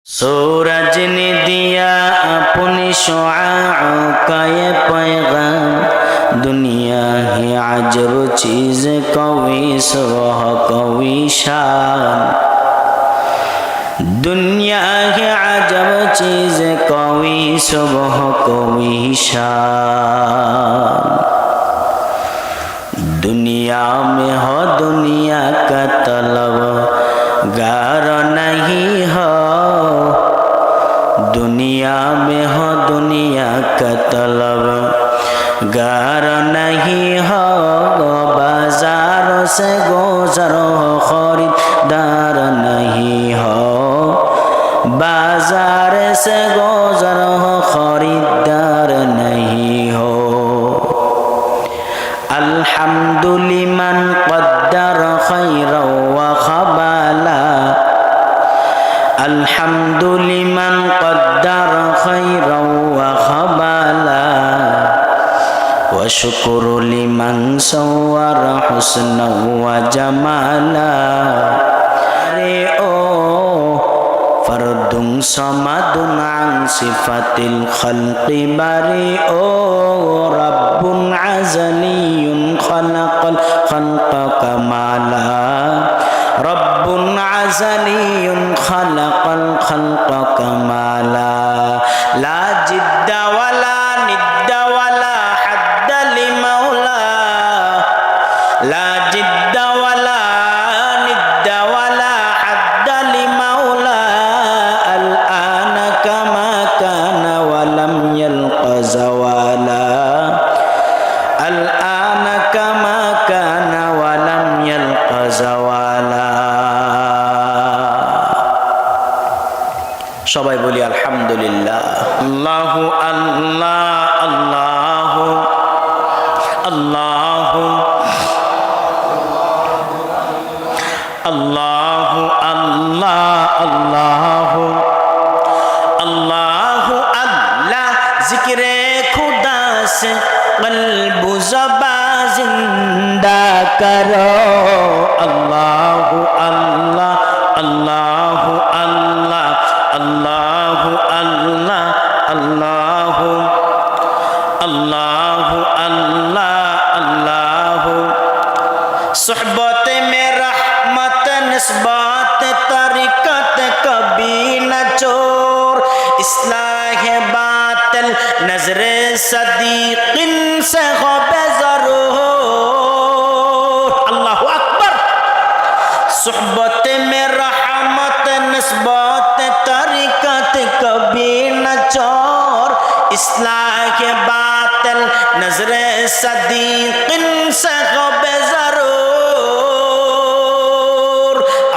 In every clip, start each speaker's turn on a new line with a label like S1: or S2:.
S1: सूरज ने दिया अपनी शुआओं का ये पैगाम, दुनिया है अजब चीज़ कवी सुबह कवी शान। दुनिया है अजब चीज़ कवी सुबह कवी शान। दुनिया में हो दुनिया का तलब गार नहीं हो, दुनिया में हो दुनिया का तलब गार नहीं हो। बाजारों से गुजरो खरीदार नहीं हो, बाजार से गुजरो खरीदार नहीं हो। अल्हम्दुलिमन क़द्दर खैरा व ख़बाला, अल्हम्दुलिमन क़द्दर खैरा व ख़बाला, व शुक्र लिमन सव्वर हुस्ना व जमाला। अरे ओ फर्दुन समदुन अन सिफतिल खल्क़ि बरी ओ रब्बुन अज़लियुन खलक़ल खल्क़ कमाला, रब्बुन अज़लियुन खलक़ल खल्क़ कमाला। ला जिद्द वला निद्द वला हद्द लिमौला, ला जिद्द वला निद्द वला हद्द लिमौला। अल-आन कमा कान वलम यल्क़ ज़वाला, अल-आन कमा कान वलम यल्क़ ज़वाला। সবাই বলি আলহামদুলিল্লাহ। আল্লাহু আল্লাহ আল্লাহু আল্লাহু আল্লাহু আল্লাহ আল্লাহু আল্লাহু আল্লাহ। জিক্রে খুদা से कल्ब ज़बा जिंदा करो। अल्लाहु अल्लाह अल्लाहु अल्लाह अल्लाहु अल्लाह अल्लाहु अल्लाहु अल्लाह अल्लाहु। सुहबत में रहमत निस्बत तरीकत कभी न चोर, इस्लाह बातिल नजरे सदीकिन से हो बेज़रूर। अल्लाहु अकबर। सुहबत में रहमत निस्बत तरीकत कभी न चोर, इस्लाह बातिल नजरे सदीकिन से हो बेज़रूर।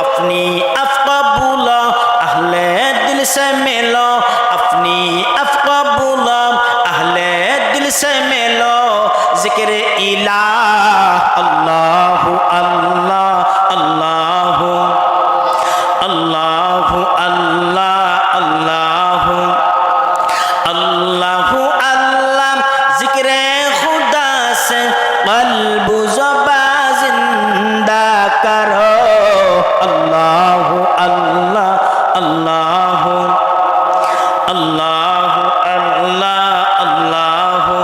S1: अपनी अफ़क़बूलो अहले दिल से मिलो, अपनी अफ़क़बूलो अहले दिल से मिलो। ज़िक्र इलाह अल्लाहु अल्लाह अल्लाहु अल्लाहु अल्लाह अल्लाहु अल्लाहु अल्लाह। ज़िक्र खुदा से क़ल्ब ज़बा जिंदा करो। अल्लाहु अल्लाह अल्लाहु अल्लाहु अल्लाह अल्लाहु।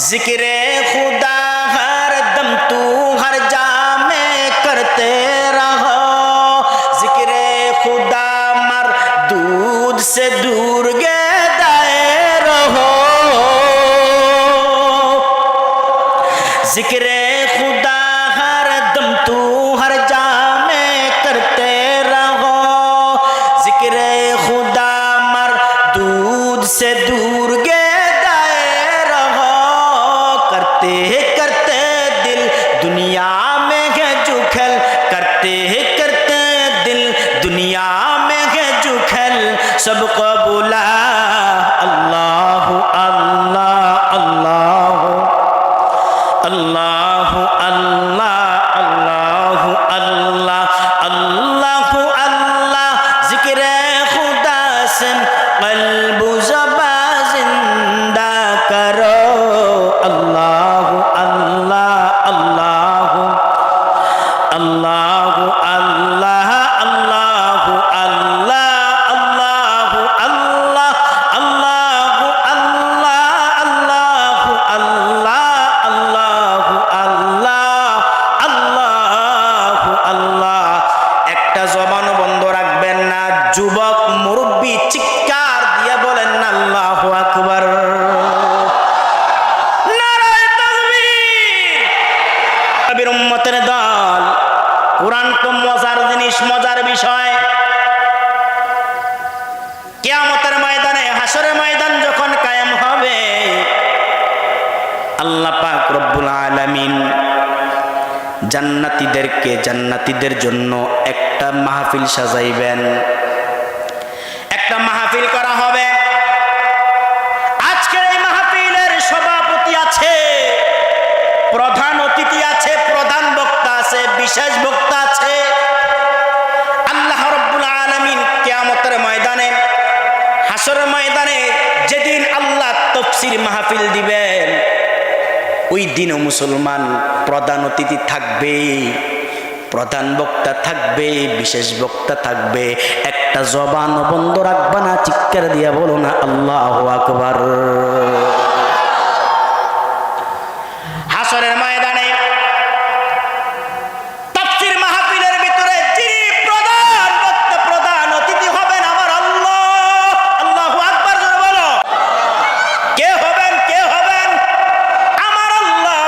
S1: ज़िक्र खुदा हर दम तू हर जा में करते रहो। ज़िक्र खुदा मर दूध से दूर गेदाए रहो। ज़िक्र खुदा हर दम तू हर जा में करते रहो। ज़िक्र खुदा मर दूध से दूर गेदाए रहो। करते करते दिल दुनिया में है जुखल, करते करते दिल दुनिया में है जुखल। सबको बुला अल्लाहु अल्लाह अल्लाहु अल्लाहु अल्लाह अल्लाहु अल्लाह अल्लाहु अल्लाह। ज़िक्र खुदा से क़ल्ब ज़बा जिंदा करो। अल्लाहु अल्लाह अल्लाहु अल्लाहु अल्लाह अल्लाहु अल्लाह যুবক মুরব্বী চিৎকার দিয়ে বলেন আল্লাহু আকবার। নারায়ে তাকবীর। নবীর উম্মতের দল, কোরআন তো মজার জিনিস, মজার বিষয়। কিয়ামতের ময়দানে, হাসরের ময়দান যখন কায়েম হবে, আল্লাহ পাক রব্বুল আলামিন জান্নাতীদের জন্য একটা মাহফিল সাজাইবেন, একটা মাহফিল করা হবে। আজকের এই মাহফিলের সভাপতি আছে, প্রধান অতিথি আছে, প্রধান বক্তা আছে, বিশেষ বক্তা আছে। আল্লাহ রব্বুল আলামিন কিয়ামতের ময়দানে, হাসরের ময়দানে যেদিন আল্লাহ তাফসীর মাহফিল দিবেন, ওই দিনও মুসলমান প্রধান অতিথি থাকবে, প্রধান বক্তা থাকবে, বিশেষ বক্তা থাকবে। একটা জবান বন্ধ রাখবা না, চিৎকার দিয়া বলো না আল্লাহু আকবার। হাসরের ময়দানে তাফসীর মাহফিলের ভিতরে যিনি প্রধান বক্তা, প্রধান অতিথি হবেন আমার আল্লাহ। আল্লাহু আকবার জোরে বলো। কে হবেন? কে হবেন? আমার আল্লাহ।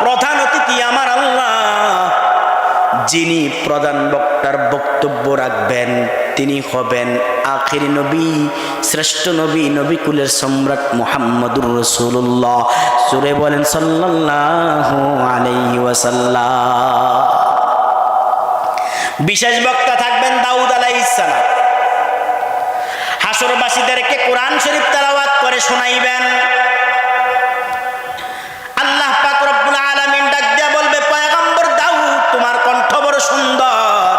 S1: প্রধান অতিথি আমার আল্লাহ। যিনি প্রধান বক্তার বক্তব্য রাখবেন তিনি হবেন আখির নবী, শ্রেষ্ঠ নবী, নবী কুলের সম্রাট মুহাম্মদুর রাসূলুল্লাহ। সূরা বলেন সাল্লাল্লাহু আলাইহি ওয়াসাল্লাম। বিশেষ বক্তা থাকবেন দাউদ আলাইহিস সালাম। হাসরবাসীদেরকে কোরআন শরীফ তেলাওয়াত করে শোনাইবেন। আল্লাহ পাক রব্বুল আলামিন ডাক দিয়া বলবে, পয়গম্বর দাউদ তোমার কণ্ঠ বড় সুন্দর,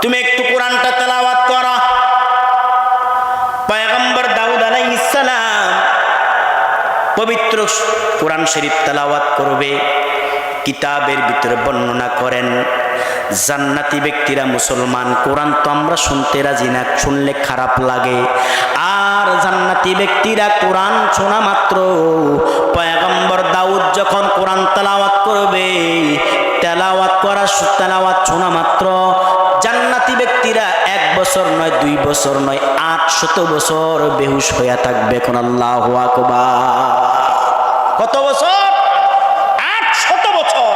S1: তুমি একটু কোরআনটা তেলাওয়াত করো। পয়গম্বর দাউদ আলাইহিস সালাম পবিত্র কোরআন শরীফ তেলাওয়াত করবে। কিতাবের ভিতরে বর্ণনা করেন জান্নাতি ব্যক্তিরা মুসলমান, কোরআন তো আমরা শুনতে রাজি না, শুনলে খারাপ লাগে। আর জান্নাতি ব্যক্তিরা কোরআন শোনা মাত্র, পয়গম্বর দাউদ যখন কোরআন তেলাওয়াত করবে, তেলাওয়াত শোনা মাত্র জান্নাতি ব্যক্তিরা 1 বছর নয়, 2 বছর নয়, 800 বছর বেহুশ হইয়া থাকবে। কোন আল্লাহু আকবার। কত বছর? 800 বছর।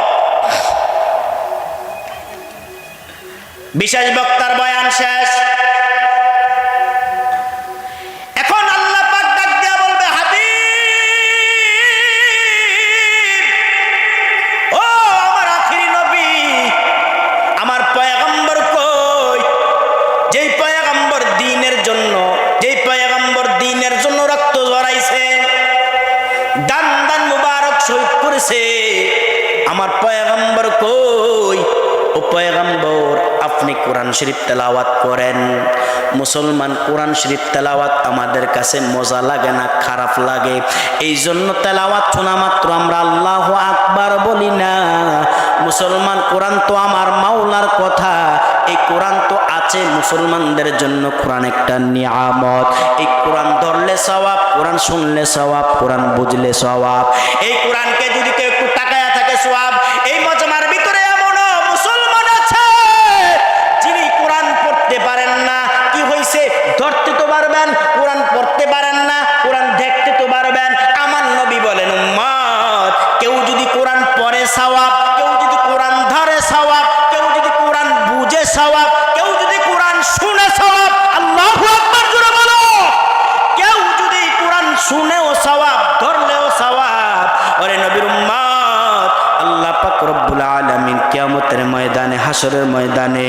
S1: বিশেষ বক্তার বয়ান শেষ। এখন আল্লাহ পাক ডাক দিয়া বলবে, হাবিব, ও আমার আখিরি নবী, আমার পয়গম্বর কই? যেই পয়গম্বর দ্বীনের জন্য রক্ত ঝরাইছে, দান মুবারক শহীদ করেছে, আমার পয়গম্বর কই? ও পয়গম্বর, আপনি কোরআন শরীফ তেলাওয়াত করেন। মুসলমান কোরআন শরীফ তেলাওয়াত আমাদের কাছে মজা লাগে না, খারাপ লাগে। এই জন্য তেলাওয়াত শোনা মাত্র আমরা আল্লাহু আকবার বলি না। মুসলমান কোরআন তো আমার মাওলার কথা, এই কোরআন তো আছে মুসলমানদের জন্য। কোরআন একটা নিয়ামত। এই কোরআন ধরলে সওয়াব, কোরআন শুনলে সওয়াব, কোরআন বুঝলে সওয়াব। এই কোরআনকে যদি কেউ একটু তাকায়া থাকে সওয়াব। এই মজমার ভিতরে এমনও মুসলমান আছে যিনি কোরআন পড়তে পারেন না। কি হইছে? ধরতে তো পারবেন, কোরআন পড়তে পারেন না, কোরআন দেখতে তো পারবেন। আমার নবী বলেন, উম্মত, কেউ যদি কোরআন পড়ে সওয়াব, কেউ যদি কোরআন ধরে সওয়াব, কেউ যদি কোরআন বুঝে সওয়াব, কেউ যদি কোরআন শুনে সওয়াব। আল্লাহু আকবার জোরে বলো। কেউ যদি কোরআন শুনেও সওয়াব, ধরলেও সওয়াব। ওরে নবীর উম্মত, আল্লাহ পাক রব্বুল আলামিন কিয়ামতের ময়দানে, হাসরের ময়দানে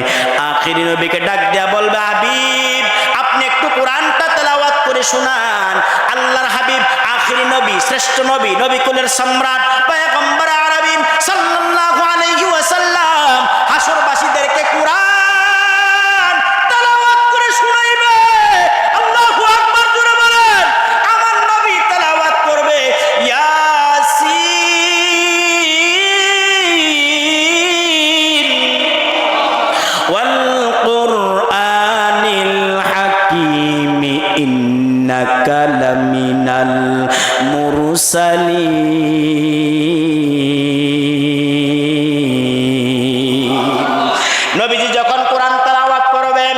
S1: আখিরি নবীকে ডাক দেয়া বলবে, হাবিব, আপনি একটু কোরআনটা তেলাওয়াত করে শোনান। আল্লাহর হাবিব, আখিরি নবী, শ্রেষ্ঠ নবী, নবী কুলের সম্রাট পয়গম্বর আরবিন সাল্লাল্লাহু আলাইহি ওয়াসাল্লাম হাসরবাসীদেরকে কোরআন তেলাওয়াত করে শোনাইবে। আল্লাহু আকবার জোরে বলেন। আমার নবী তেলাওয়াত করবে, ইয়াসিন ওয়াল কুরআনিল হাকীম ইন্নাকা লামিনাল মুরসালিন। নবীজি যখন কোরআন তেলাওয়াত করবেন,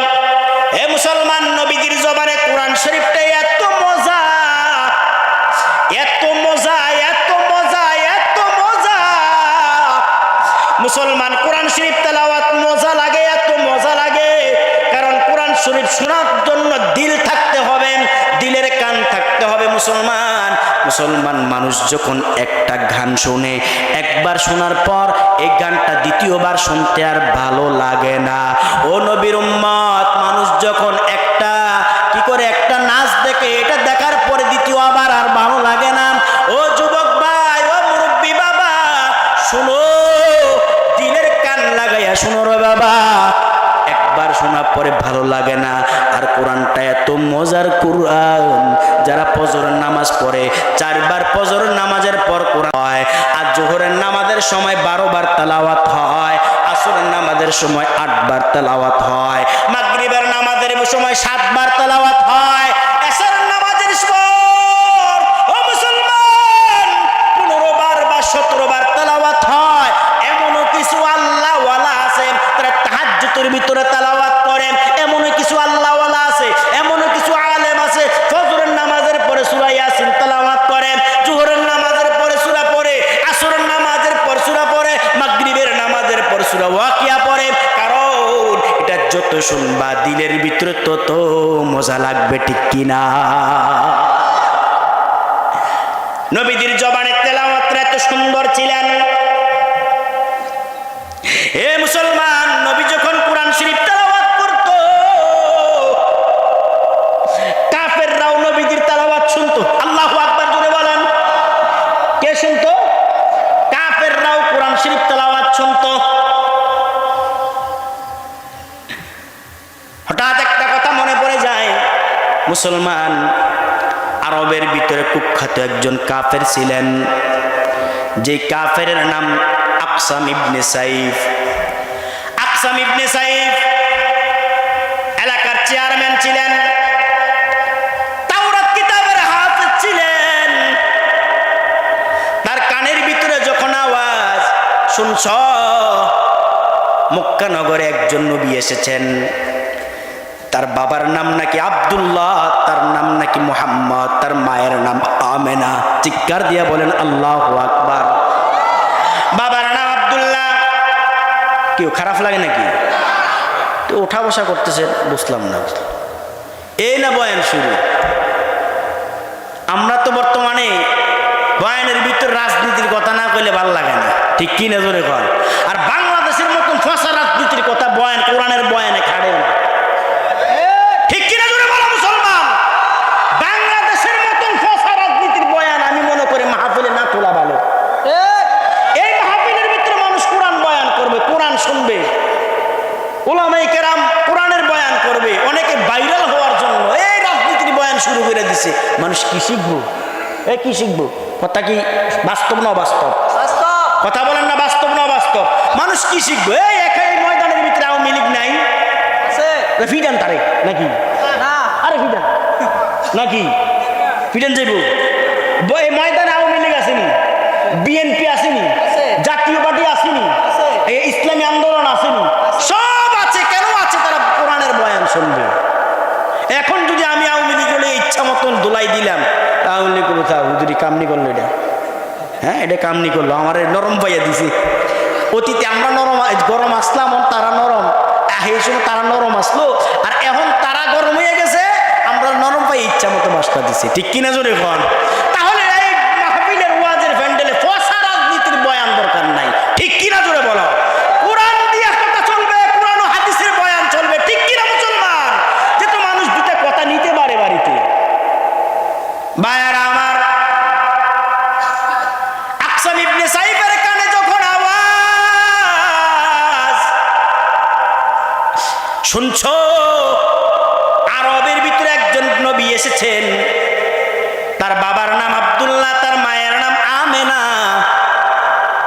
S1: মুসলমান, নবীদের জবানে কোরআন শরীফটা এত মজা, এত মজা, এত মজা, এত মজা। মুসলমান কোরআন শরীফ তেলাওয়াত মজা লাগে, এত মজা লাগে, কারণ কোরআন শরীফ শোনার জন্য দিল থাকতে হবে, দিলের কান থাকতে হবে। মুসলমান মানুষ যখন একটা গান শোনে, একবার শোনার পর এই গানটা দ্বিতীয়বার শুনতে আর ভালো লাগে না। ও নবীর উম্মত, মানুষ যখন একটা নাচ দেখে, এটা দেখার পরে দ্বিতীয় আবার আর ভালো লাগে না। ও যুবক ভাই, ও মুরব্বী বাবা, শুনো, দিলের কান লাগাইয়া শুনো রে বাবা। একবার শোনার পরে ভালো লাগে না। আর কোরআনটা এত মজার কোরআন, যারা ফজরের নামাজ পড়ে 4 বার ফজরের নামাজের পর কোরআন হয়, আর জোহরের নামাজের সময় 12 বার তেলাওয়াত হয়, আসরের নামাজের সময় 8 বার তেলাওয়াত হয়, মাগরিবের নামাজের সময় 7 বার তেলাওয়াত হয়, এশারের নামাজের পর ও মুসলমান 15 বার বা 17 বার তেলাওয়াত হয়। এমনও কিছু আল্লাহ ওয়ালা আছে, তারা তাহাজ্জুদের ভিতরে তেলাওয়াত করেন। এমনও কিছু আল্লাহ ওয়ালা আছে, এমনও কিছু আলেম আছে, ফজরের নামাজের পরে সূরা ইয়াসিন তেলাওয়াত করেন, জোহরের নামাজের পরে সূরা পড়ে, আসরের নামাজের পর সূরা পড়ে, মাগরিবের নামাজের পর সূরা ওয়াকিয়া পড়ে। কারণ এটা যত শুনবা দিলের ভিতরে তত মজা লাগবে, ঠিক কিনা? নবীদের জবানে তেলাওয়াতটা এত সুন্দর ছিলেন। এ মুসলমান, নবী যখন কোরআন শরীফ তেলাওয়াত করত, কাফেররাও নবীদের তেলাওয়াত শুনতো। আল্লাহু আকবার জোরে বলেন। কে শুনতো? কাফেররাও কোরআন শরীফ তেলাওয়াত শুনতো। হঠাৎ একটা কথা মনে পড়ে যায়। মুসলমান, আরবের ভিতরে কুখ্যাত একজন কাফের ছিলেন, যে কাফের নাম আকসাম ইবনে সাইফ। আকসাম ইবনে সাইফ এলাকার চেয়ারম্যান ছিলেন, তাওরাত কিতাবের হাফেজ ছিলেন। তার কানের ভিতরে যখন আওয়াজ শুনছ, মক্কা নগরে একজন নবী এসেছেন, তার বাবার নাম নাকি আব্দুল্লাহ, তার নাম নাকি মুহাম্মদ, তার মায়ের নাম আমেনা। চিৎকার দিয়া বলেন আল্লাহু আকবার। বাবার নাম আব্দুল্লাহ। কেউ খারাপ লাগে নাকি? তো ওঠা বসা করতেছে, বুঝলাম না। এই না বয়ান শুরু? আমরা তো বর্তমানে বয়ানের ভিতর রাজনীতির কথা না কইলে ভালো লাগে না, ঠিক কি না জোরে কর? আর বাংলাদেশের মতন ফসা রাজনীতির কথা বয়ান, কোরআনের বয়ানে খাড়ে না, ঠিক কিনা জোরে বলো মুসলমান? বাংলাদেশের মতন ফসা রাজনীতির বয়ান আমি মনে করি মাহফিলে না তোলা ভালো। এই মাহফিলের ভিতরে মানুষ কোরআন বয়ান করবে, কোরআন শুনবে, উলামায়ে কেরাম কোরআনের বয়ান করবে। অনেকে ভাইরাল হওয়ার জন্য এই রাজনীতির বয়ান শুরু করে দিছে। মানুষ কি শিখবো? কি শিখবো? কথা কি বাস্তব না অবাস্তব? কথা বলেন না, বাস্তব না অবাস্তব? মানুষ কি শিখবো? এই ময়দানের ভিতরে আওয়ামী লীগ নাই, ফিডান তারে নাকি? আরে ফিডান নাকি? ফিডান যাইব? এই ময়দানে আওয়ামী লীগ আসেনি, বিএনপি আসেনি, জাতীয় পার্টি আসেনি, ইসলামী আন্দোলন আসেনি, সব আছে। কেন আছে? তারা কোরআনের বয়ান শুনবে। এখন যদি আমি আওয়ামী লীগ হলে ইচ্ছা মতন দোলাই দিলাম, আওয়ামী লীগ হুজুরি কামনি করলো, এটা এটা কামনি করলো, আমার নরম পাইয়া দিছে। অতীতে আমরা নরম গরম আসলাম, তারা নরম, এই সময় তারা নরম আসলো, আর এখন তারা গরম হয়ে গেছে, আমরা নরম পাই ইচ্ছা মতো বাসটা দিছে, ঠিক কিনা জোরে কন? তাহলে এই মাহফিলের ওয়াজের প্যান্ডেলে ফসা রাজনীতির বয়ান দরকার নাই, ঠিক কিনা জোরে বলো? কোরআন দিয়ে কথা চলবে, কোরআন ও হাদিসের বয়ান চলবে, ঠিক কিনা মুসলমান? যেহেতু মানুষ দুটা কথা নিতে পারে বাড়িতে। ভাইয়ারা আমার, আকসাম ইবনে সাইফের কানে যখন আওয়াজ শুনছ, আরবের ভিতরে একজন নবী এসেছেন, তার বাবার নাম আব্দুল্লাহ, তার মায়ের নাম আমেনা,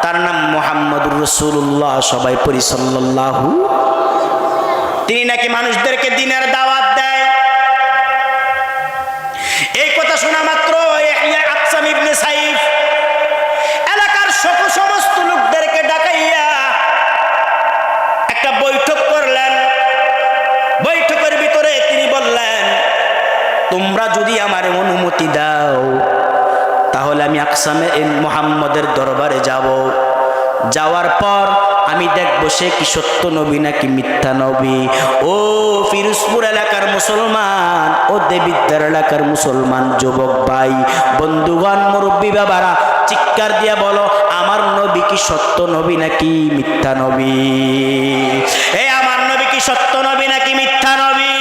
S1: তার নাম মুহাম্মদুর রাসূলুল্লাহ। সবাই পড়ি সাল্লাল্লাহু। তিনি নাকি মানুষদেরকে দ্বীনের দাওয়াত দেয়। এই কথা শোনা মাত্র আকসাম ইবনে সাইফ এলাকার সমস্ত লোকদেরকে ডাকাইয়া একটা বৈঠক করলেন। বৈঠকের ভিতরে তিনি বললেন, তোমরা যদি আমার অনুমতি দাও তাহলে আমি আকসামে মুহাম্মদের দরবারে যাব। যাওয়ার পর আমি দেখব সে কি সত্য নবী নাকি মিথ্যা নবী। ও ফিরোজপুর এলাকার মুসলমান, ও দেবিদ্বার এলাকার মুসলমান যুবক ভাই, বন্ধুগণ, মুরব্বী বাবারা, চিৎকার দিয়ে বলো, আমার নবী কি সত্য নবী নাকি মিথ্যা নবী? এই আমার নবী কি সত্য নবী নাকি মিথ্যা নবী?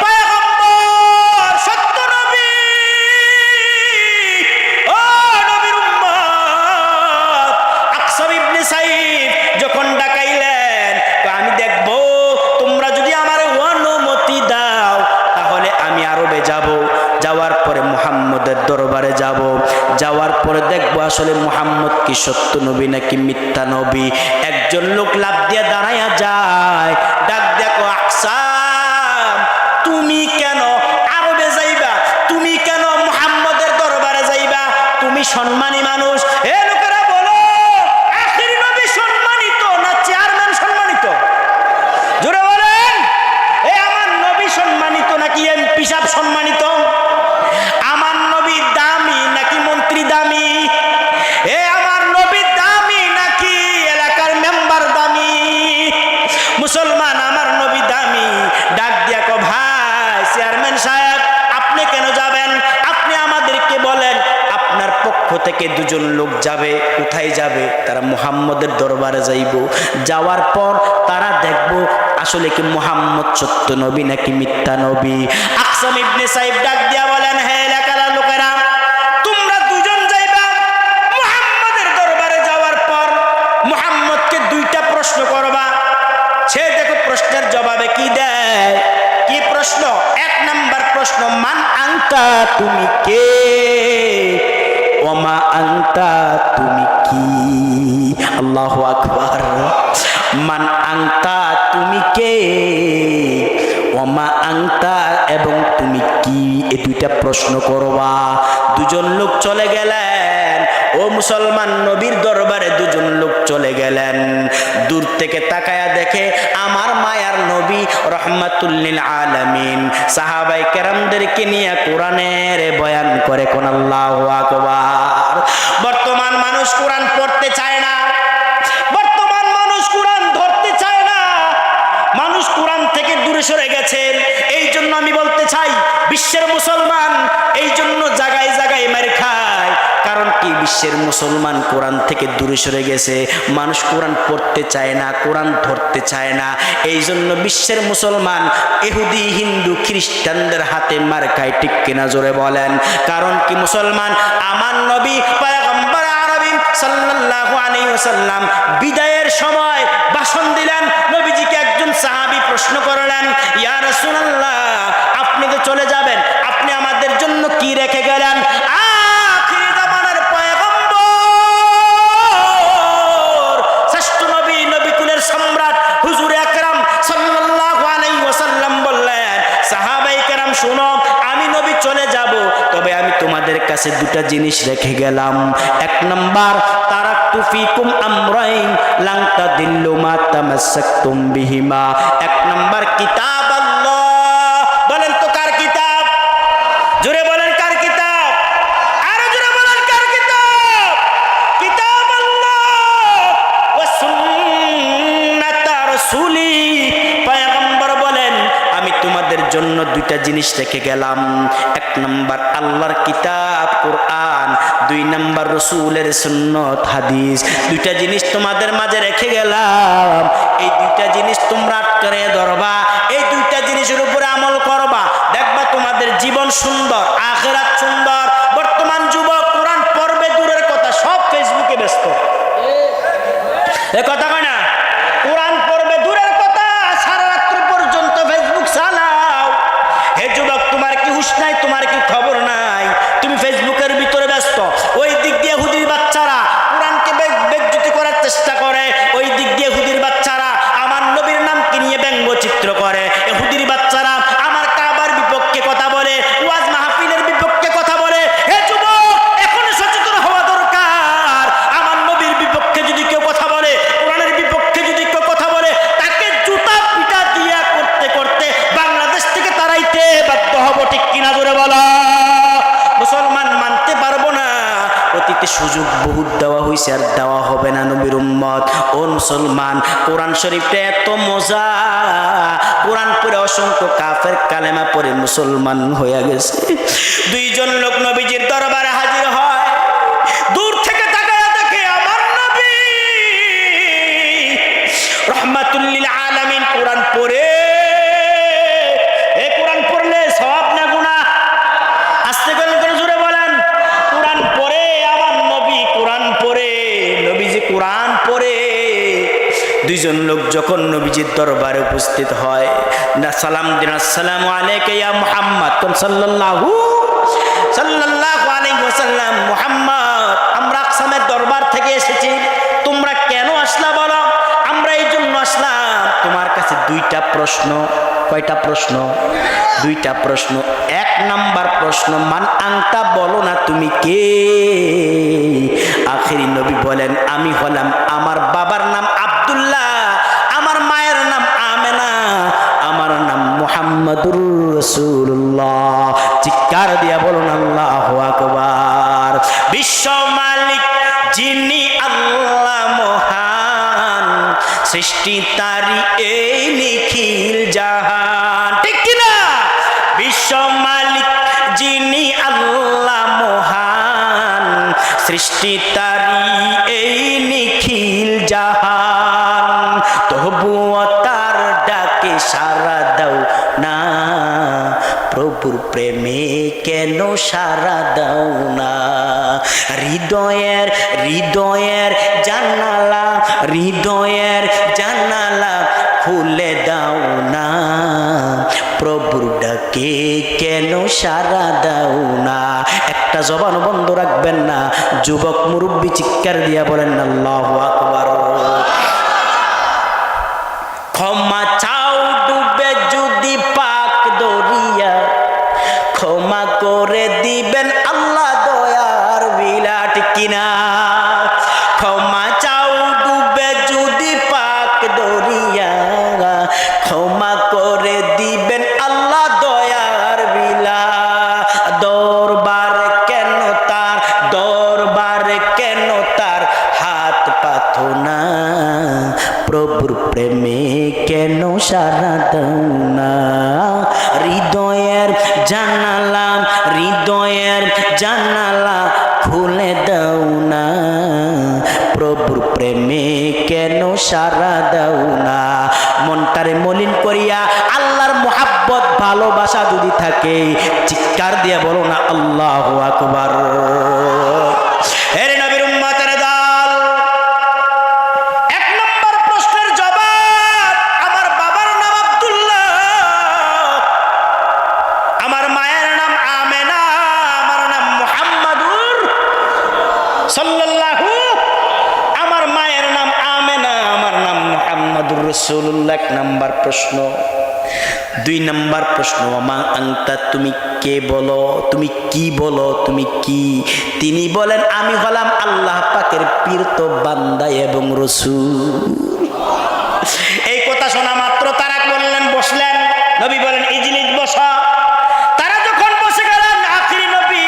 S1: পয়গম্বর সত্য নবী। ও নবীর উম্মত, আকসাম ইবনে সাইদ যখন ডাকাইলেন, আমি দেখব তোমরা যদি আমার অনুমতি দাও তাহলে আমি আরবে যাব। যাওয়ার পরে মুহাম্মদের দরবারে যাব। যাওয়ার পরে দেখব আসলে মুহাম্মদ কি সত্য নবী নাকি মিথ্যা নবী। একজন লোক লাফ দিয়ে দাঁড়াইয়া যায়, ডাক দেখো, আকসাম তুমি কেন আরবে যাইবা? তুমি কেন মুহাম্মদের দরবারে যাইবা? তুমি সম্মানী মানুষ। এ লোকেরা বলো, আখির নবী সম্মানিত না চেয়ারম্যান সম্মানিত? জোরে বলেন, এ আমার নবী সম্মানিত নাকি এমপি সাহেব সম্মানিত? আমার নবী দামি নাকি মন্ত্রী দামি? এ আমার নবী দামি নাকি এলাকার মেম্বার দামি? মুসলমান, আমার নবী দামি। ডাক দিয়া কো, ভাই চেয়ারম্যান সাহেব, আপনি কেন যাবেন? আপনি আমাদেরকে বলেন। আপনার পক্ষ থেকে দুজন লোক যাবে। কোথায় যাবে? তারা মুহাম্মদের দরবারে যাইব। যাওয়ার পর তারা দেখব আসলে কি মুহাম্মদ সত্য নবী নাকি মিথ্যা নবী। আকসাম ইবনে সাইদ ডাক দিয়া বলেন, হে এলাকার লোকেরা, তোমরা দুজন যাইবা মুহাম্মদের দরবারে। যাওয়ার পর মুহাম্মদকে দুইটা প্রশ্ন করবা। সে দেখো প্রশ্নের জবাবে কি দেয়। কি প্রশ্ন? এক নাম্বার প্রশ্ন, মান আনতা, তুমি কে? ওমা আনতা, তুমি কি? আল্লাহু আকবার। মান আনতা, তুমি কে? ওমা আনতা, এবং তুমি কি? এই দুইটা প্রশ্ন করবা। দুজন লোক চলে গেলেন। ও মুসলমান, নবীর দরবারে দুজন লোক চলে গেলেন। দূর থেকে তাকায়া দেখে আমার মায়ার নবী রহমাতুল লিল আলামিন সাহাবায়ে কেরামদেরকে নিয়ে কোরআনের বয়ান করে। কোন আল্লাহু আকবার। বর্তমান মানুষ কোরআন পড়তে চায় না, বর্তমান মানুষ কোরআন ধরতে চায় না, মানুষ কোরআন থেকে দূরে সরে গেছে। এই জন্য আমি বলতে চাই, বিশ্বের মুসলমান এই জন্য জায়গায় জায়গায় মার খায়। কারণ কি? বিশ্বের মুসলমান কোরআন থেকে দূরে সরে গেছে। মানুষ কোরআন পড়তে চায় না, কোরআন ধরতে চায় না। এই জন্য বিশ্বের মুসলমান ইহুদি, হিন্দু, খ্রিস্টানদের হাতে মার খায়। ঠিক কিনা? জোরে বলেন। কারণ কি? মুসলমান, আমার নবী পয়গম্বর আরবী সাল্লাল্লাহু আলাইহি ওয়াসাল্লাম বিদায়ের সময় ভাষণ দিলেন। নবীজিকে একজন সাহাবী প্রশ্ন করলেন, ইয়া রাসূলুল্লাহ, আপনি তো চলে যাবেন, আপনি আমাদের জন্য কি রেখে গেলেন? আখির জামানার পয়গম্বর, শ্রেষ্ঠ নবী, নবী কুলের সম্রাট হুজুর আকরাম সাল্লাল্লাহু আলাইহি ওয়াসাল্লাম বললেন, সাহাবায়ে কেরাম শুনো, আমি নবী চলে যাব, তবে আমি তোমাদের কাছে দুটা জিনিস রেখে গেলাম। এক নাম্বার, তারাকতু ফিকুম আমরাইন লান তাদিল্লু মা তামাসসাকতুম বিহিমা। এক নাম্বার, কিতাব আল্লাহ। বলেন তো কার কিতাব? জোরে বলেন, কার কিতাব? আরো জোরে বলেন, কার কিতাব? কিতাব আল্লাহ ওয়া সুন্নাত রাসূলি। পয়গম্বর বলেন, আমি তোমাদের জন্য দুইটা জিনিস রেখে গেলাম। এক নাম্বার আল্লাহর কিতাব কোরআন, দুই নাম্বার রাসূলের সুন্নাত হাদিস। দুইটা জিনিস তোমাদের মাঝে রেখে গেলাম। এই দুইটা জিনিস তোমরা আটকে ধরবা, এই দুইটা জিনিসের উপরে আমল করবা, দেখবা তোমাদের জীবন সুন্দর, আখিরাত সুন্দর। বর্তমান যুবক কোরআন পড়বে দূরের কথা, সব ফেসবুকে ব্যস্ত। এ কথা কয় না? কোরআন পড়বে দূরের কথা, সারা রাত্র পর্যন্ত ফেসবুক চালাও। হে যুবক, তোমার কি হুঁশ নাই? তোমার কি খবর নাই? তুমি ফেসবুকের ভিতরে ব্যস্ত। ওই দিক দিয়ে হুদির বাচ্চারা কোরআনকে বেজ্জতি করার চেষ্টা করে, ওই দিক দিয়ে হুদির বাচ্চারা আমার নবীর নামকে নিয়ে ব্যঙ্গচিত্র করে। হুদির বাচ্চারা আমার কাবার বিপক্ষে কথা বলে, ওয়াজ মাহফিল সুযোগ বহুত দেওয়া হয়েছে, আর দেওয়া হবে না নবীর উম্মত। ও মুসলমান, কোরআন শরীফটা এত মজা, কোরআন পড়ে অসংখ্য কাফের কালেমা পড়ে মুসলমান হয়ে গেছে। দুইজন লোক নবীজির দরবারে হাজির হয়, দূর থেকে তাকায়া দেখে আমার নবী রহমাতুল লিল আলামিন কোরআন পড়ে। এই কোরআন পড়লে সওয়াব না গুনাহ? আস্তে করে জোরে বলেন। কোরআন পড়ে আমার নবী, কোরআন পড়ে নবীজি কোরআন পড়ে। দুইজন লোক যখন নবীজির দরবারে উপস্থিত হয়, না সালাম দিন, আসসালামু আলাইকা ইয়া মুহাম্মদ, সাল্লাল্লাহু আলাইহি ওয়াসাল্লাম। মুহাম্মদ, আমরা আকসামের দরবার থেকে এসেছি, তোমরা কেন আসলা বলো? আমরা এই জন্য আসলাম তোমার কাছে দুইটা প্রশ্ন। কয়টা প্রশ্ন? দুইটা প্রশ্ন। এক নাম্বার প্রশ্ন, মান আনতা, বলো না তুমি কে? আখিরি নবী বলেন, আমি হলাম, আমার বাবার নাম আব্দুল্লাহ, আমার মায়ের নাম আমেনা, আমার নাম মুহাম্মাদুর রাসূলুল্লাহ। চিৎকার দিয়া বলুন আল্লাহু আকবার। বিশ্ব মালিক যিনি আল্লাহ মহান, সৃষ্টি তারি এই নিখিল জাহান। ঠিক কিনা? বিশ্ব মালিক যিনি আল্লাহ মহান, সৃষ্টি তারি এই নিখিল জাহান। তবুও তার ডাকে সাড়া দাও না, প্রভুর প্রেমে কেন সাড়া দাও না? হৃদয়ের হৃদয়ের জানালা, হৃদয়ের জানালা খুলে দাও না, প্রভুর ডাকে কেন সাড়া দাও না? একটা জবান বন্ধ রাখবেন না। যুবক মুরব্বী চিৎকার দিয়া বলেন আল্লাহু আকবার। ক্ষমা চাও ডুবে যদি পাক দরিয়া, ক্ষমা করে দিবেন আল্লাহ দয়ার বিলাট কিনা। ক্ষমা চাও ডুবে যদি পাক দরিয়া, ক্ষমা করে দিবেন আল্লাহ দয়ার বিলা। দরবার কেন তার, দরবার কেন তার হাত পাতো না, প্রভুর প্রেমে কেন সাড়া দাও না? হৃদয়ের জানালা, হৃদয়ের জানালা খুলে দাও না, প্রভুর প্রেমে কেন সাড়া দাও না? মনটারে মলিন করিয়া আল্লাহর মুহাব্বত ভালোবাসা যদি থাকে, চিৎকার দিয়ে বলো না আল্লাহু আকবার। এর নবীর উম্মতের দল, এক নম্বর প্রশ্নের জবাব, আমার বাবার নাম আব্দুল্লাহ, আমার মায়ের নাম আমেনা, আমার নাম মুহাম্মাদুর সাল্লাল্লাহু, আমার মায়ের নাম আমেনা, আমার নাম মুহাম্মাদুর রাসূলুল্লাহ। এক নাম্বার প্রশ্ন। দুই নাম্বার প্রশ্ন, মা আনতা, তুমি কে বলো, তুমি কি বলো, তুমি কি? তিনি বলেন, আমি হলাম আল্লাহ পাকের পীরত বান্দা এবং রাসূল। এই কথা শোনা মাত্র তারা বললেন, বসলেন। নবী বলেন, ইজলিস, বসা। তারা যখন বসে গেলেন, আখিরি নবী,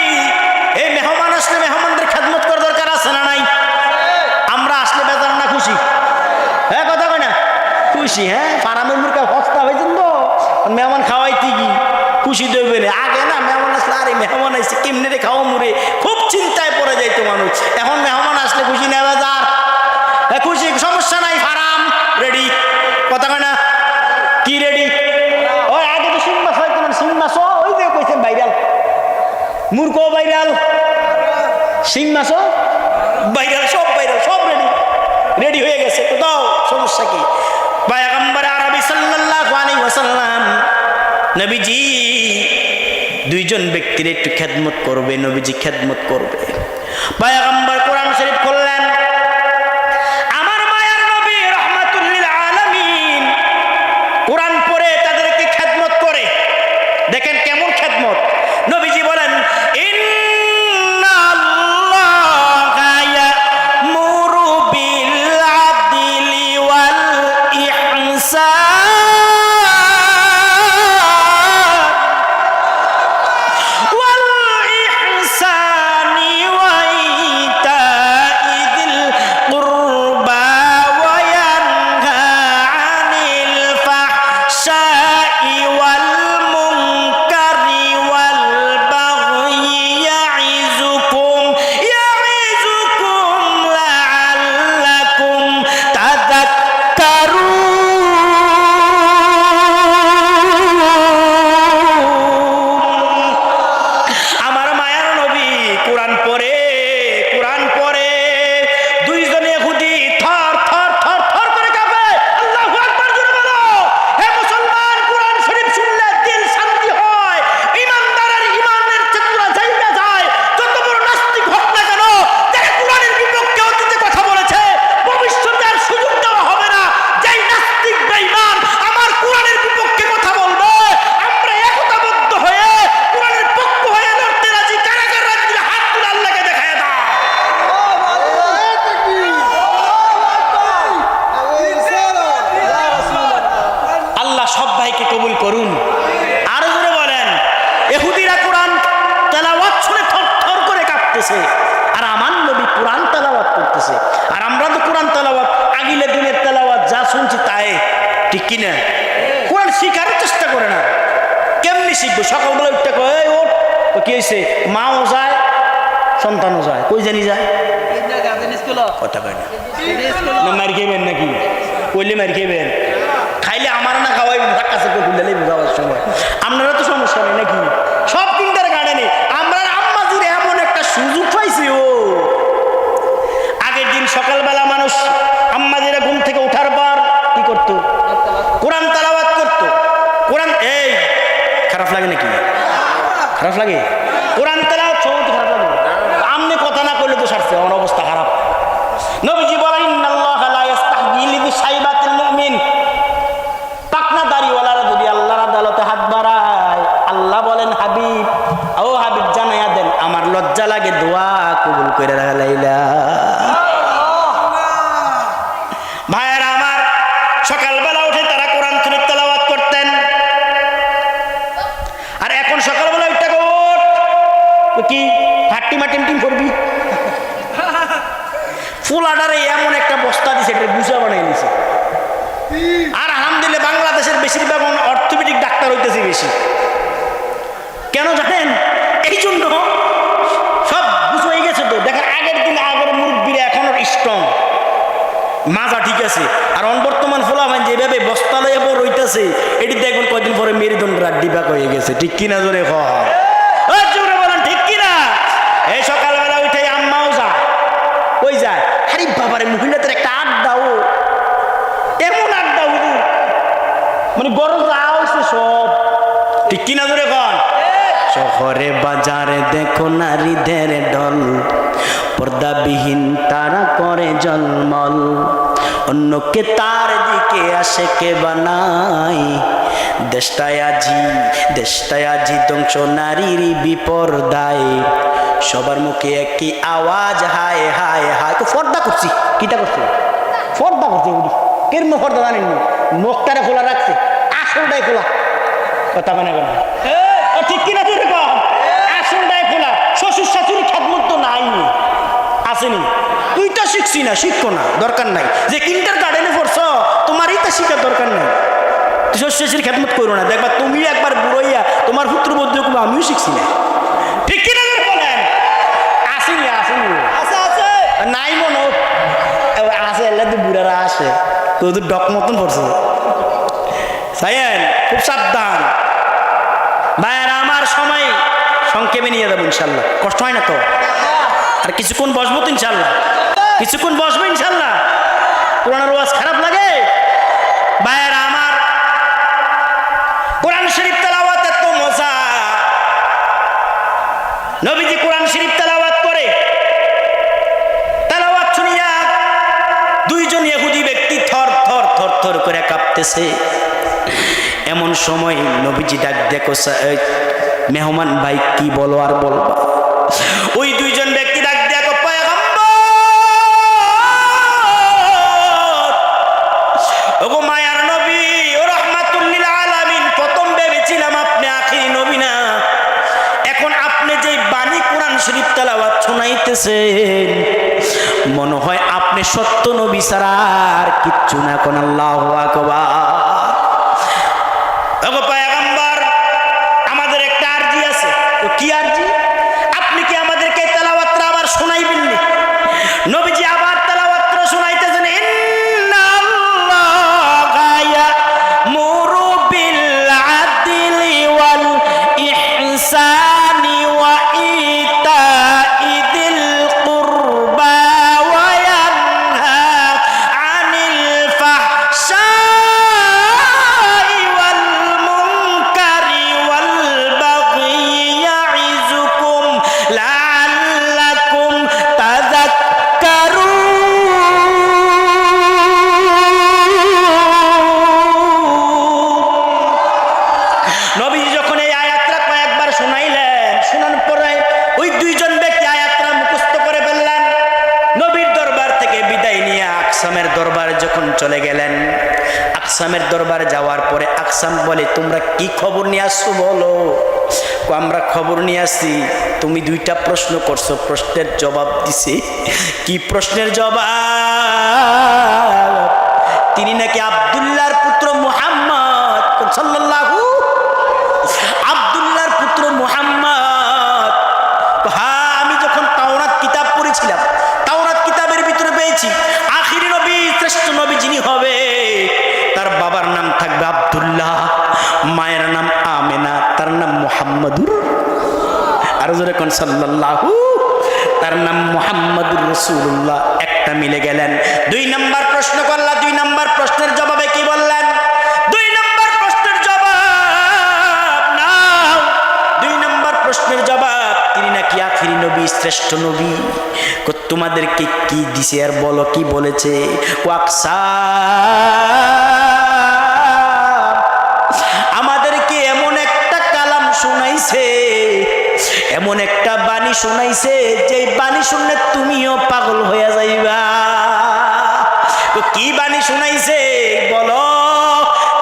S1: এই মেহমান আসলে মেহমানদের খেদমত করার দরকার আছে না নাই? আমরা আসলে বেজার না খুশি? হ্যাঁ, কথা কয় না? খুশি। হ্যাঁ, ফারামের মুরগা হস্তা হয়েছেন তো, মেহমান খাওয়াইতে কি খুশি দেবে না? আগে না মেহমান আসলে, আরে মেহমান আসছে কেমনে রে খাওয়া মুড়ে, খুব চিন্তায় পড়ে যাইতো মানুষ। এখন মেহমান আসলে খুশি নেই বাজার, খুশি, সমস্যা নাই, ফারাম রেডি। কথা কয় না? কি রেডি? ওই আগে তো শিং মাছ হয়তো, শিং মাছ ওই যে কইছেন ভাইরাল, মুরগো ভাইরাল, শিং মাছও ভাইরাল, সব ভাইরাল, সব রেডি, রেডি হয়ে গেছে। তো দাও, সমস্যা কি? পয়গম্বর আরবি সাল্লাল্লাহু আলাইহি ওয়াসাল্লাম, নবীজি দুইজন ব্যক্তির একটু খেদমত করবে, নবীজি খেদমত করবে। পয়গম্বর কোরআন শরীফ খুললেন, আমার মায়ার নবী রাহমাতুল লিল আলামিন কোরআন পড়ে তাদেরকে খেদমত করে। দেখেন কেমন খেদমত। নবীজি বলেন, ইন্নাল্লাহা ইয়ামুরু বিল আদলি ওয়াল ইহসান ওয়াল ইহসানি ওয়া ইতা কিনা? কোরআন শিখার চেষ্টা করে না। কেমনি শিখবো? সকালবেলা উঠতে কয় ওঠ, কি হয়েছে? মাও যায় সন্তানও যায়, কই জানি যায়, কথা কয় না। মার খেবেন নাকি? কইলে মার খেবেন, খাইলে আমার না খাওয়াই কাছে খুললে যাওয়ার সময়। আপনারা তো সমস্যা নেই নাকি? সব কিনটার গার্ডেনে আমরা আম্মাজির এমন একটা সুযোগ পাইছি। ও আগের দিন সকালবেলা মানুষ আম্মাজিরা ঘুম থেকে ওঠার পর কি করতো? কোরআন তেলাওয়াত করতো। কোরআন এই খারাপ লাগে নাকি? খারাপ লাগে? কোরআন তেলাওয়াত সত্যি খারাপ লাগে? আমনে কথা না করলে তো সারছে, আমার অবস্থা খারাপ। নবীজি বলেন ইন্নাল্লাহা লা ইস্তাহয়ি বিশাইবাতিল মুমিন। পাকনা দাড়িওয়ালারা যদি আল্লাহর আদালতে হাত বাড়ায়, আল্লাহ বলেন হাবিব, ও হাবিব জানাইয়া দেন আমার লজ্জা লাগে, দোয়া কবুল করে রাখলাইলা। ভাইয়েরা আমার, সকালবেলা উঠে তারা কোরআন শরীফ তেলাওয়াত করতেন। আর এখন সকালবেলা উঠে কি হাট্টি মাটিম টিম করবি? ফুলাডারে এমন একটা বস্তা দিছে, এটা বুঝা বানাই নিছে। আর আলহামদুলিল্লাহ বাংলাদেশের বেশিরভাগ অর্থোপেডিক ডাক্তার হইতেছে বেশি। কেন জানেন? এই জন্য সব বুঝ হয়ে গেছে তো। দেখেন আগের দিন আগের মুরব্বীরা এখনো স্ট্রং, মাজা ঠিক আছে। আর বর্তমান ফোলাফাইন যেভাবে বস্তা লয়ে বড় হইতেছে, এটি দেখবেন কয়দিন পরে মেরুদণ্ড ডিবাক হয়ে গেছে। ঠিক কিনা জোরে হয়? জোরে বলেন ঠিক কিনা? এই সকালবেলা উঠে আম্মাও যায়, কই যায়? আরে বাবারে মহিলাদের একটা আড্ডাও, এমন আড্ডা হুজুর, মানে বড় যা হয়েছে সব। ঠিক কিনা জোরে কন? শহরে বাজারে দেখো নারীদের ঢল, পর্দাবিহীন তারা করে জলমল, অন্যকে তার দিকে আসে কে বানায়, দেশটায় আজি ধ্বংস নারীর বিপর্দায়, সবার মুখে একই আওয়াজ হায় হায় হায়। পর্দা করছি, কিটা করছে? পর্দা করছে। কেরম পর্দা জানেন? মুখটারে খোলা রাখছে, আসলটাই খোলা। কথা মানে কেন? ঠিক কিনা তুই কম? আসলটাই খোলা। শ্বশুর শাশুড়ি খেদমত তো নাই, আসেনি। তুই তো শিখছি না, শিখতো না, দরকার নাই। যে কিন্টার গার্ডেনে পড়ছ, তোমারই তো শিখার দরকার নাই। তুই শ্বশুর শাশুড়ি খেদমত করো না, দেখবা তুমি একবার বুড়াইয়া তোমার পুত্র বদ্ধ আমিও শিখছি না। ঠিক কিনা বলেন? আসেনি, আসেনি, নাই মনে আছে। এলে তো বুড়ারা আসে, তোদের ডক মতন পড়ছে। সাইয়েন খুব সাবধান। ভাইয়েরা আমার, সময় সংক্ষেপে নিয়ে যাবো ইনশাল্লাহ। কষ্ট হয় না তো? আর কিছুক্ষণ বসবো তো ইনশাল্লাহ, কিছুক্ষণ বসবো ইনশাল্লাহ। কোরআনের ওয়াজ খারাপ লাগে? ভাইয়েরা আমার, কোরআন শরীফ তেলাওয়াত এত মজা। নবীজি কোরআন শরীফ তেলাওয়াত করে, তেলাওয়াত শুনিয়া দুইজন ইহুদি ব্যক্তি থর থর থর থর করে কাঁপতেছে। এমন সময় নবীজি ডাক দেখো, মেহমান ভাই কি বলো আর বলবা? ওই দুইজন ব্যক্তি ডাক দেখো, পয়গম্বর, ওগো মায়ার নবী, ও রাহমাতুল লিল আলামিন, প্রথম ভেবেছিলাম আপনি আখিরি নবী না, এখন আপনি যে বাণী কোরআন শরীফ তেলাওয়াত শোনাইতেছেন, মনে হয় আপনি সত্য নবী ছাড়া আর কিচ্ছু না। কোন আল্লাহু আকবার। ওগো পয়গম্বর, আমাদের একটা আরজি আছে। তো কি আরজি? আপনি কি আমাদেরকে তেলাওয়াতটা আবার শোনাইবেন নি? নবীজি আবার তেলাওয়াতটা শোনাইতেছেন, ইন্নাল্লাহা ইয়ামুরু বিল আদলি ওয়াল ইহসানি ওয়া ইতাইদিল কুরবা ওয়া ইয়ানহা আনিল ফাহশাই ওয়াল মুনকারি ওয়াল বাগই ইয়াইযুকুম লাআল্লাকুম তাযাক্কারুন। নবী যখন এই আয়াতটা কয়েকবার শোনাইলেন, শোনানোর পরে ওই দুইজন ব্যক্তি আয়াতটা মুখস্থ করে ফেললেন। নবীর দরবার থেকে বিদায় নিয়ে আকসামের দরবারে যখন চলে গেলেন, আকসামের দরবারে যাওয়ার পরে আকসাম বলে, তোমরা কি খবর নিয়ে আসছো বলো? আমরা খবর নিয়ে আসছি, তুমি দুইটা প্রশ্ন করছো, প্রশ্নের জবাব দিছি। কি প্রশ্নের জবাব? তিনি নাকি আব্দুল্লাহর পুত্র মুহাম্মদ সাল্লাল্লাহু, আব্দুল্লাহর পুত্র মুহাম্মদ। হ্যাঁ, আমি যখন তাওরাত কিতাব পড়েছিলাম, তাওরাত কিতাবের ভিতরে পেয়েছি আখিরি নবী, শ্রেষ্ঠ নবী যিনি হবে তার বাবার নাম থাকবে আব্দুল্লাহ, মায়ের নাম আমেনা, তার নাম মুহাম্মাদুর, আরো জোরে কোন সাল্লাল্লাহু, তার নাম মুহাম্মাদুর রাসূলুল্লাহ। একটা মিলে গেলেন। 2 নাম্বার প্রশ্ন করলা, 2 নাম্বার প্রশ্নের জবাবে কি বললেন? 2 নাম্বার প্রশ্নের জবাব নাও। 2 নাম্বার প্রশ্নের জবাব, তিনি নাকি আখিরি নবী, শ্রেষ্ঠ নবী। তোমাদেরকে কি দিছে আর বলো কি বলেছে? ওয়াকসা, আমাদেরকে এমন একটা কালাম শোনাইছে, এমন একটা বাণী শোনাইছে যে বাণী শুনলে তুমিও পাগল হয়ে যাইবা। তো কি বাণী শোনাইছে বলো?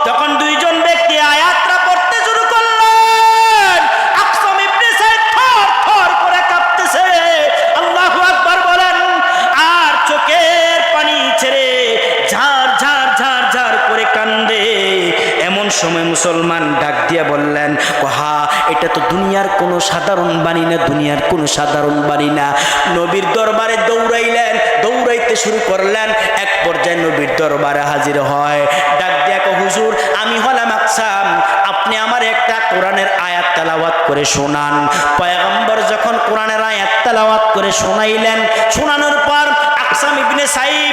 S1: তখন 2 জন ব্যক্তি আয়াতটা পড়তে শুরু করলেন। আকসাম ইবনে সাইদ থর করে কাঁপতেছে, আল্লাহু আকবার বলেন, আর চোখের পানি ছেড়ে ঝার ঝার ঝার ঝার করে কান্দে। এমন সময় মুসলমান ডাক দিয়া বললেন, হা, এটা তো দুনিয়ার কোনো সাধারণ বাণী না, দুনিয়ার কোনো সাধারণ বাণী না। নবীর দরবারে দৌড়াইলেন, দৌড়াইতে শুরু করলেন। এক পর্যায়ে নবীর দরবারে হাজির হয়, ডাক দিয়া কো, হুজুর আমি হলাম আকসাম, আপনি আমার একটা কোরআনের আয়াত তেলাওয়াত করে শোনান। পয়গম্বর যখন কোরআনের আয়াত তেলাওয়াত করে শোনাইলেন, শোনানোর পর আকসাম ইবনে সাইদ